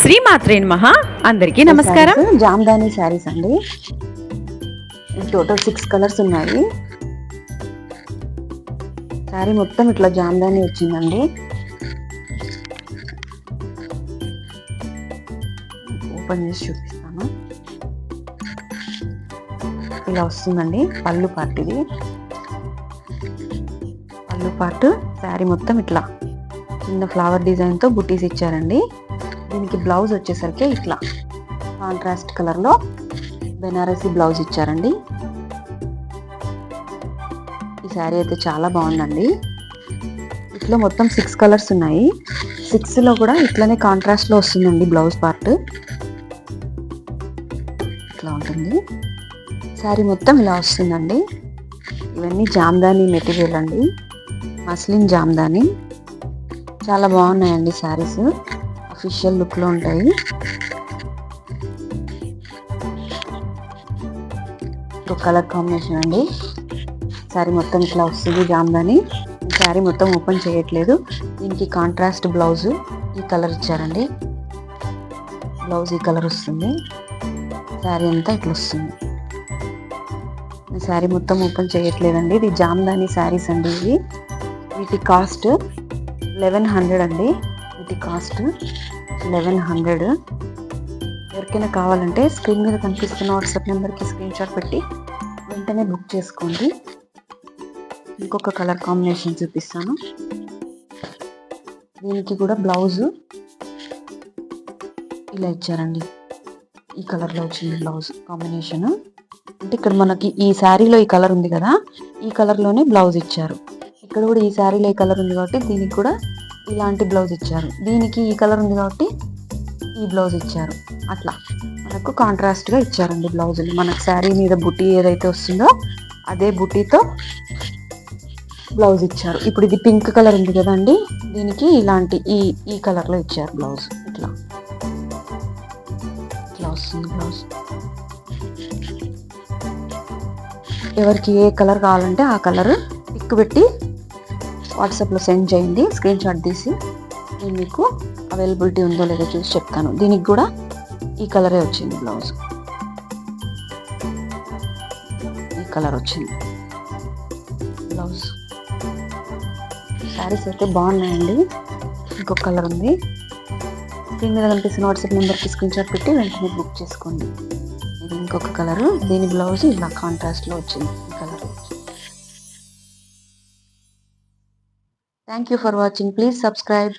శ్రీమాత్రే నమః. అందరికీ నమస్కారం. జామ్దాని శారీస్ అండి. టోటల్ 6 కలర్స్ ఉన్నాయి. శారీ మొత్తం ఇట్లా జామ్దాని వచ్చిందండి. ఓపెన్ చేసి చూపిస్తాను. ఇలా వస్తుందండి పళ్ళు పార్ట్. ఇది పళ్ళు పార్ట్. శారీ మొత్తం ఇట్లా చిన్న ఫ్లవర్ డిజైన్ తో బుటీస్ ఇచ్చారండి. దీనికి బ్లౌజ్ వచ్చేసరికి ఇట్లా కాంట్రాస్ట్ కలర్ లో బెనారసీ బ్లౌజ్ ఇచ్చారండి. ఈ శారీ అయితే చాలా బాగుందండి. ఇట్లా మొత్తం 6 కలర్స్ ఉన్నాయి. 6 లో కూడా ఇట్లానే కాంట్రాస్ట్ లో వస్తుందండి బ్లౌజ్ పార్ట్. ఇట్లా ఉంటుంది. శారీ మొత్తం ఇలా వస్తుందండి. ఇవన్నీ జామ్దాని మెటీరియల్ అండి, మస్లిన్ జామ్దాని. చాలా బాగున్నాయండి శారీస్. అఫీషియల్ లుక్ లో ఉంటాయి. ఒక కలర్ కాంబినేషన్ అండి. శారీ మొత్తం ఇట్లా వస్తుంది జామ్దాని. శారీ మొత్తం ఓపెన్ చేయట్లేదు. దీనికి కాంట్రాస్ట్ బ్లౌజ్ ఈ కలర్ ఇచ్చారండి. బ్లౌజ్ ఈ కలర్ వస్తుంది. శారీ అంతా ఇట్లా వస్తుంది. శారీ మొత్తం ఓపెన్ చేయట్లేదండి. ఇది జామ్దాని శారీస్ అండి. ఇవి వీటి కాస్ట్ 1100 అండి. వీటి కాస్ట్ 1100. ఎవరికైనా కావాలంటే స్క్రీన్ మీద కనిపిస్తున్న వాట్సాప్ నెంబర్కి స్క్రీన్ షాట్ పెట్టి వెంటనే బుక్ చేసుకోండి. ఇంకొక కలర్ కాంబినేషన్ చూపిస్తాను. దీనికి కూడా బ్లౌజ్ ఇలా ఇచ్చారండి. ఈ కలర్లో వచ్చింది బ్లౌజ్ కాంబినేషన్. అంటే ఇక్కడ మనకి ఈ శారీలో ఈ కలర్ ఉంది కదా, ఈ కలర్లోనే బ్లౌజ్ ఇచ్చారు. ఇక్కడ కూడా ఈ శారీలో ఈ కలర్ ఉంది కాబట్టి దీనికి కూడా ఇలాంటి బ్లౌజ్ ఇచ్చారు. దీనికి ఈ కలర్ ఉంది కాబట్టి ఈ బ్లౌజ్ ఇచ్చారు. అట్లా మనకు కాంట్రాస్ట్గా ఇచ్చారండి బ్లౌజులు. మనకు శారీ మీద బుటీ ఏదైతే వస్తుందో అదే బుటీతో బ్లౌజ్ ఇచ్చారు. ఇప్పుడు ఇది పింక్ కలర్ ఉంది కదండి, దీనికి ఇలాంటి ఈ కలర్లో ఇచ్చారు బ్లౌజ్. ఇట్లా ఇట్లా వస్తుంది బ్లౌజ్. ఎవరికి ఏ కలర్ కావాలంటే ఆ కలర్ పిక్ పెట్టి వాట్సాప్లో సెండ్ చేయండి. స్క్రీన్ షాట్ తీసి నేను మీకు అవైలబిలిటీ ఉందో లేదో చూసి చెప్తాను. దీనికి కూడా ఈ కలరే వచ్చింది బ్లౌజ్. ఈ కలర్ వచ్చింది బ్లౌజ్. శారీస్ అయితే బాగున్నాయండి. ఇంకొక కలర్ ఉంది. స్క్రీన్ మీద కనిపిస్తున్న వాట్సాప్ నెంబర్కి స్క్రీన్ షాట్ పెట్టి వెంటనే బుక్ చేసుకోండి. ఇది ఇంకొక కలరు. దీని బ్లౌజ్ ఇలా కాంట్రాస్ట్లో వచ్చింది. ఈ colour. Thank you for watching. Please subscribe.